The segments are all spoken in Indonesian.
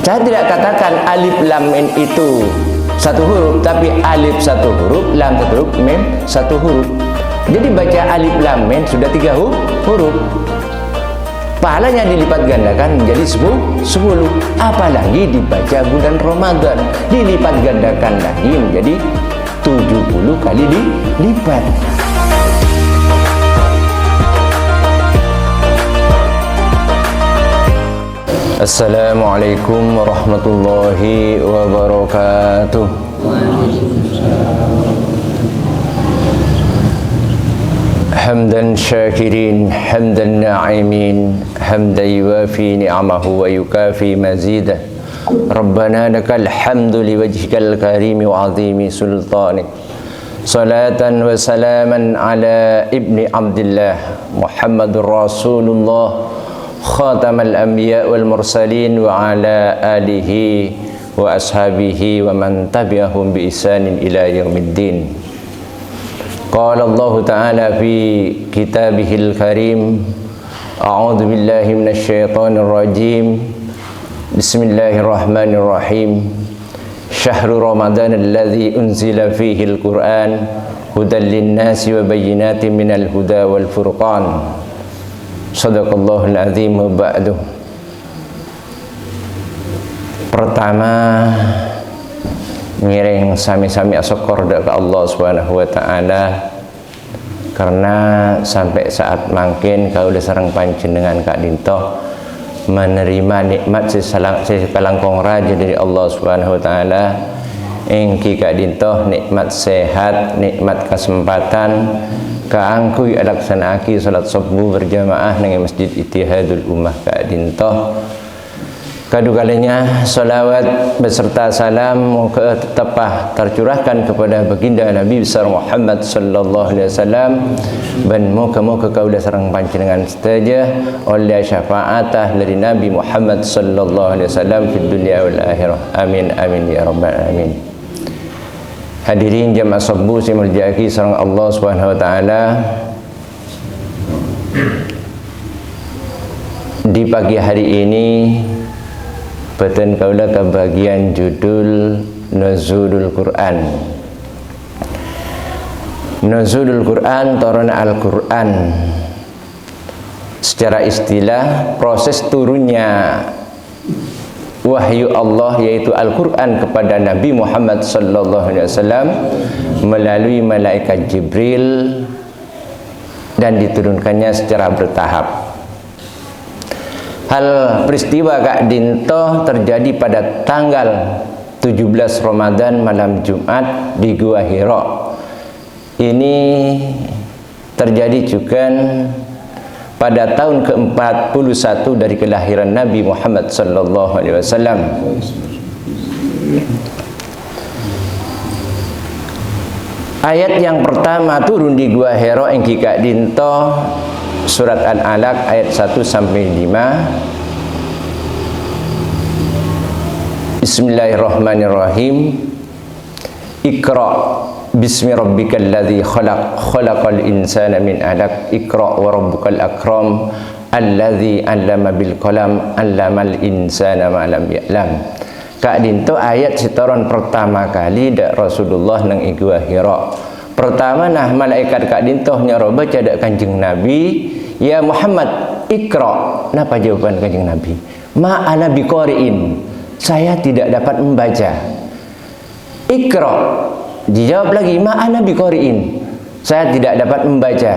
Saya tidak katakan alif lam mim itu satu huruf, tapi alif satu huruf, lam satu huruf, mim satu huruf. Jadi baca alif lam mim sudah 3 huruf. Pahalanya dilipat gandakan menjadi 10. Apalagi dibaca bulan Ramadan, dilipat gandakan lagi menjadi 70 kali dilipat. Assalamualaikum warahmatullahi wabarakatuh. Hamdan syakirin, hamdan na'imin, hamdan yuwafi ni'amahu wa yukafi mazidah. Rabbana lakal hamdu liwajhikal karimi wa azimi sultanik. Salatan wa salaman ala ibni Abdillah Muhammadur Rasulullah khatamal anbiya wal mursalin wa ala alihi wa ashabihi wa man tabi'ahum bi ihsanin ila yaumiddin. Qala Allah Ta'ala fi kitabihil karim, a'udzu billahi minasy syaithanir rajim. Bismillahirrahmanirrahim. Syahrul Ramadan alladzi unzila fihi al-Qur'an hudan lin-nasi wa bayyinatin minal huda wal furqan. Shadaqallahul azim wa ba'du. Pertama, ngiring sami-sami syukur ke Allah Subhanahu wa taala karena sampai saat mangkin kaula sareng panjenengan Kak Dinto menerima nikmat sekalangkong raja dari Allah Subhanahu wa taala. Engki Kak Dinto nikmat sehat, nikmat kesempatan kaangkuy alaksanaaki salat subuh berjamaah nang Masjid Ittihadul Ummah Kak Dinto. Kadukalinya salawat beserta salam moga tetapah tercurahkan kepada baginda Nabi besar Muhammad sallallahu alaihi wasallam, dan moga-moga kaula sareng panjenengan sedaja oleh syafaatah dari Nabi Muhammad sallallahu alaihi wasallam di dunia wal akhirah. Amin amin ya rabbal alamin. Hadirin jamaah subuh sing mulyaki sareng Allah Subhanahu wa taala. Di pagi hari ini badan kaula ke bagian judul Nuzulul Quran. Nuzulul Quran, turun Al-Quran. Secara istilah proses turunnya wahyu Allah yaitu Al-Quran kepada Nabi Muhammad sallallahu alaihi wasallam melalui malaikat Jibril dan diturunkannya secara bertahap. Hal peristiwa Kak Dinto terjadi pada tanggal 17 Ramadan malam Jumat di Gua Hira. Ini terjadi juga pada tahun ke-41 dari kelahiran Nabi Muhammad sallallahu alaihi wasallam. Ayat yang pertama turun di Gua Hira engki Kak Dinto surat Al-Alaq ayat 1 sampai 5. Bismillahirrahmanirrahim. Iqra bismi rabbikal ladzi khalaq, khalaqal insana min 'alaq. Iqra wa rabbukal akram alladzi 'allama bil qalam 'allamal insana ma lam ya'lam. Kak Dinto ayat setoran pertama kali dak Rasulullah nang Gua Hira. Pertama nah malaikat Kak Dinto nyaro baca dak Kanjeng Nabi, ya Muhammad Iqra. Napa jawaban Kanjeng Nabi? Ma ana biqari'in, saya tidak dapat membaca. Iqra, dijawab lagi ma ana biqari'in, saya tidak dapat membaca.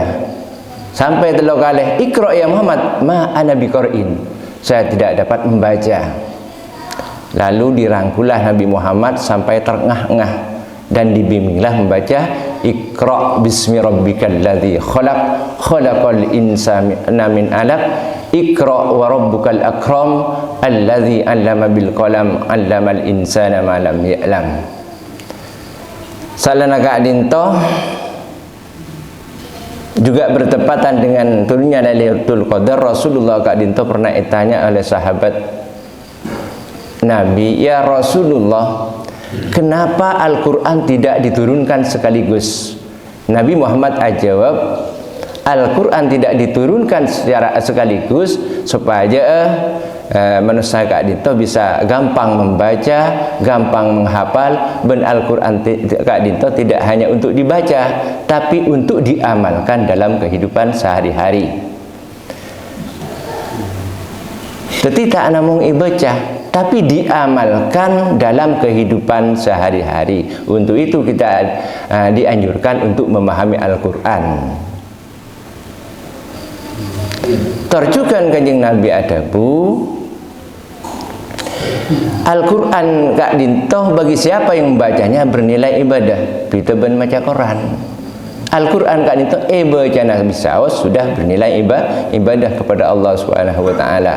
Sampai 3 kali Iqra ya Muhammad, ma ana biqari'in, saya tidak dapat membaca. Lalu dirangkulah Nabi Muhammad sampai terengah-engah dan dibimbinglah membaca Iqra bismi rabbikal ladzi khalaq, khalaqal insana min 'alaq. Iqra wa rabbukal akram alladzi 'allama bil qalam 'allamal insana ma lam ya'lam. Salana Kak Dinto juga bertepatan dengan turunnya Lailatul Qadar. Rasulullah Kak Dinto pernah ditanya oleh sahabat Nabi, ya Rasulullah, kenapa Al-Quran tidak diturunkan sekaligus? Nabi Muhammad jawab, Al-Quran tidak diturunkan secara sekaligus supaya manusia Kak Dinto bisa gampang membaca, gampang menghafal. Ben Al-Quran Kak Dinto tidak hanya untuk dibaca, tapi untuk diamalkan dalam kehidupan sehari-hari. Jadi tak namung ibaca, tapi diamalkan dalam kehidupan sehari-hari. Untuk itu kita dianjurkan untuk memahami Al-Quran. Terjukan Kanjeng Nabi adabu Al-Quran Kak Dinto bagi siapa yang membacanya bernilai ibadah. Kita ben baca Quran. Al-Quran Kak Dinto baca Nabi saos sudah bernilai ibadah kepada Allah Subhanahu wa taala.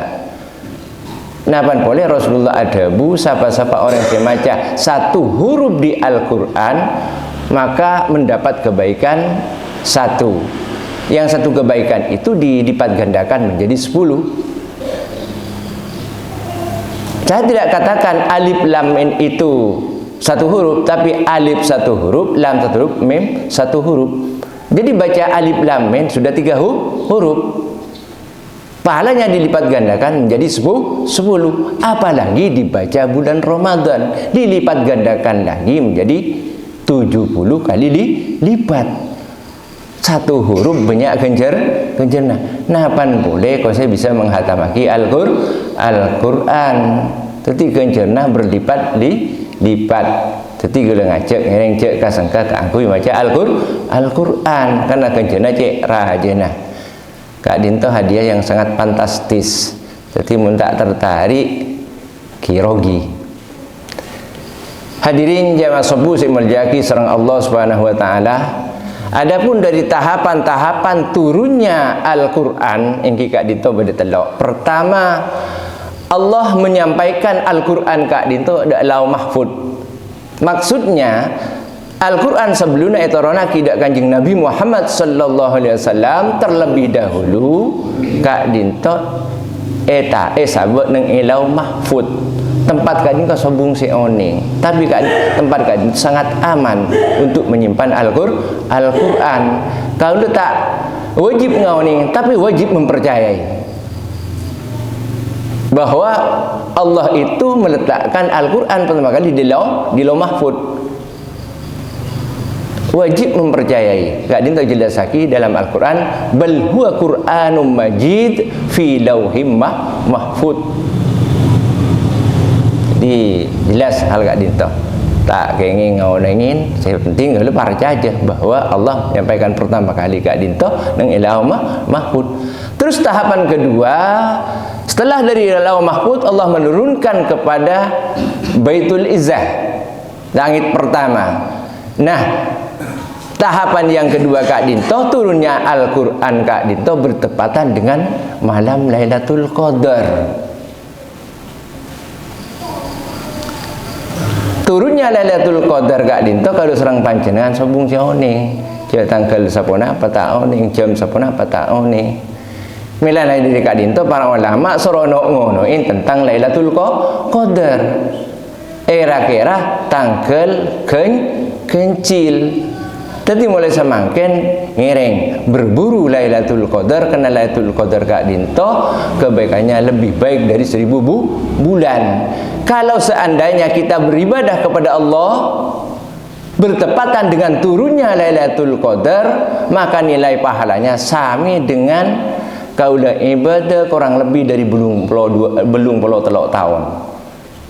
Napan boleh Rasulullah adabu siapa-siapa orang yang membaca satu huruf di Al-Quran maka mendapat kebaikan satu. Yang satu kebaikan itu dilipat gandakan menjadi 10. Saya tidak katakan alif lam mim itu satu huruf, tapi alif satu huruf, lam satu huruf, mim satu huruf. Jadi baca alif lam mim sudah 3 huruf. Pahalanya dilipat gandakan menjadi 10. Apalagi dibaca bulan Ramadan, dilipat gandakan lagi menjadi 70 kali lipat. Satu huruf banyak genjerna. Napan boleh kalau saya bisa menghatamaki Al-Quran. Jadi genjerna berlipat lipat. Jadi kalau ngajak ngereng cek kasangka keangkui baca Al-Quran karena genjerna cek rajena. Kak Dinto hadiah yang sangat fantastis. Jadi mun tak tertarik kirogi. Hadirin jamaah subuh sing mulyaki sareng Allah Subhanahu wa taala. Adapun dari tahapan-tahapan turunnya Al-Quran yang Kak Dinto bade telok. Pertama, Allah menyampaikan Al-Quran Kak Dinto ada Lauh Mahfud. Maksudnya Al-Quran sebelumnya etorona kidak Kanjeng Nabi Muhammad sallallahu alaihi wasallam terlebih dahulu Kak Dinto sabut nang Lauh Mahfud. Tempat Kak Dinto sobung si oning, tapi tempat Kak Dinto sangat aman untuk menyimpan Al-Quran. Kalau tak wajib ngoning, tapi wajib mempercayai bahwa Allah itu meletakkan Al-Quran pertama kali di Lauh Mahfud. Wajib mempercayai. Kak Dinto jelasaki dalam Al-Quran, bal huwa Qur'anum majid fi lauhim mahfud. Jadi jelas hal Kak Dinto. Tak kenging ngaunengin, saya penting kalau percaya bahwa Allah menyampaikan pertama kali Kak Dinto nang Lauh Mahfud. Terus tahapan kedua, setelah dari Lauh Mahfud Allah menurunkan kepada Baitul Izzah, langit pertama. Nah, tahapan yang kedua Kak Dinto turunnya Al-Quran Kak Dinto bertepatan dengan malam Lailatul Qadar. Turunnya Lailatul Qadar Kak Dinto kalau serang panjenengan sobung sioning. Dia tanggal sapona apa taoning, jam sapona apa taoning. Milana dari Kak Dinto para ulama sorono ngonoin tentang Lailatul Qadar. Kira-kira tanggal kencil. Jadi mulai semangken ngiring berburu Lailatul Qadar karena Lailatul Qadar Kak Dinto kebaikannya lebih baik dari 1000 bulan. Kalau seandainya kita beribadah kepada Allah bertepatan dengan turunnya Lailatul Qadar, maka nilai pahalanya sami dengan kaulah ibadah kurang lebih dari belum puluh tahun.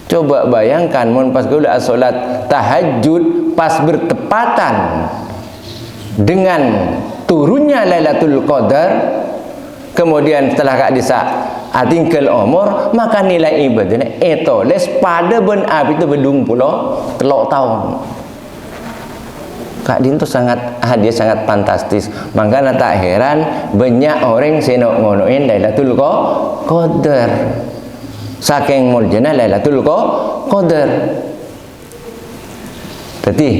Coba bayangkan mun pas kaulah salat tahajud pas bertepatan dengan turunnya Lailatul Qadar, kemudian setelah Kak Disa atingkel umur, maka nilai ibadahnya etoles pada ben api itu bedung pulau telok tahun. Kak Dinto hadiah sangat fantastis. Makanya tak heran banyak orang senok ngonoin Lailatul Qadar. Saking muljana Lailatul Qadar. Jadi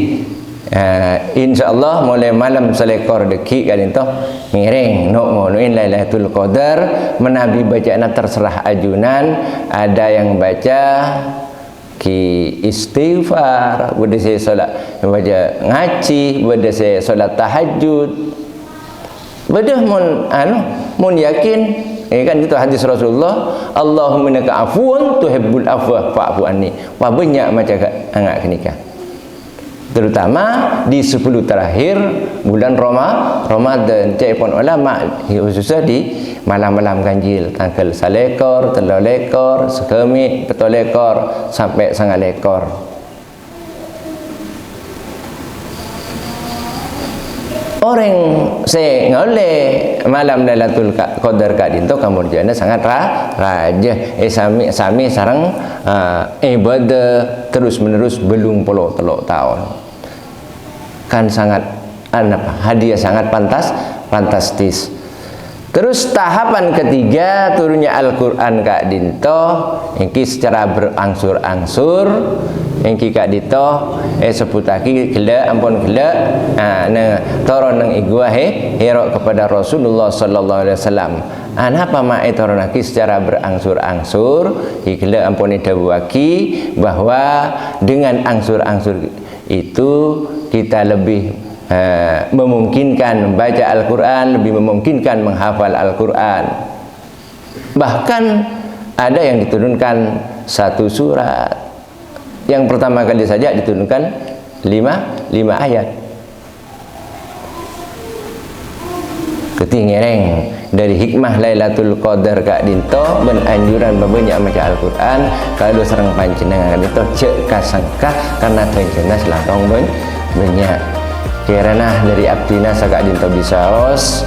insyaallah mulai malam selekor deki Kak Dinto ngiring nok ngonoin Lailatul Qadar menabi bacaan terserah ajunan. Ada yang baca ki istighfar, bade saya solat baca ngaji, bade saya solat tahajud, bade mun yakin kan gitu hadis Rasulullah, Allahumma innaka afuwun tuhibbul afwa fa'fu anni. Wah banyak macam angak kenikah. Terutama di 10 terakhir bulan Ramadan. Cepon ulama khususnya di malam-malam ganjil, tanggal 1 lekor, 3 lekor, sekemik, 4 lekor sampai 9 lekor. Orang saya ngoleh malam Lailatul Qadar kak dinto kemudian sangat raja sami sarang ibadah terus menerus belum puluh teluk tahun kan sangat hadiah sangat fantastis. Terus tahapan ketiga turunnya Al-Quran kak dinto ini secara berangsur-angsur engki kak dito seputaki gelak ampun gelak toron nang igwa hero kepada Rasulullah sallallahu alaihi wasallam apa mae toronaki secara berangsur-angsur gelak ampun dawaki bahwa dengan angsur-angsur itu kita lebih memungkinkan membaca Al-Quran, lebih memungkinkan menghafal Al-Quran. Bahkan ada yang diturunkan 1 surat. Yang pertama kali saja diturunkan 5 ayat. Ketinggereng dari hikmah Lailatul Qadar kak dinto menanjuran banyak macam Al-Quran kalau serang panjenengan itu cek kasangka karena panjenengan selangkong banyak. Karena dari abdina sakak dinto bisaos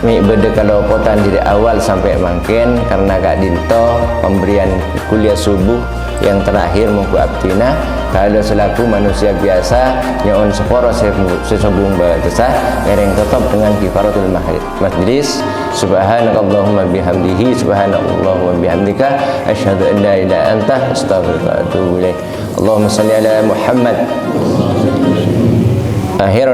mi beda kalau potan dari awal sampai makin karena kak dinto pemberian kuliah subuh yang terakhir mungku abdina kalau selaku manusia biasa nyon seporo sesubung bahasa ngereng tetap dengan kifaratul majlis. Subhanakallahumma bihamdihi subhanakallahumma bihamdika asyhadu an la ilaha illa anta astaghfiruka wa atubu ilaik. Allahumma shalli ala Muhammad. Akhir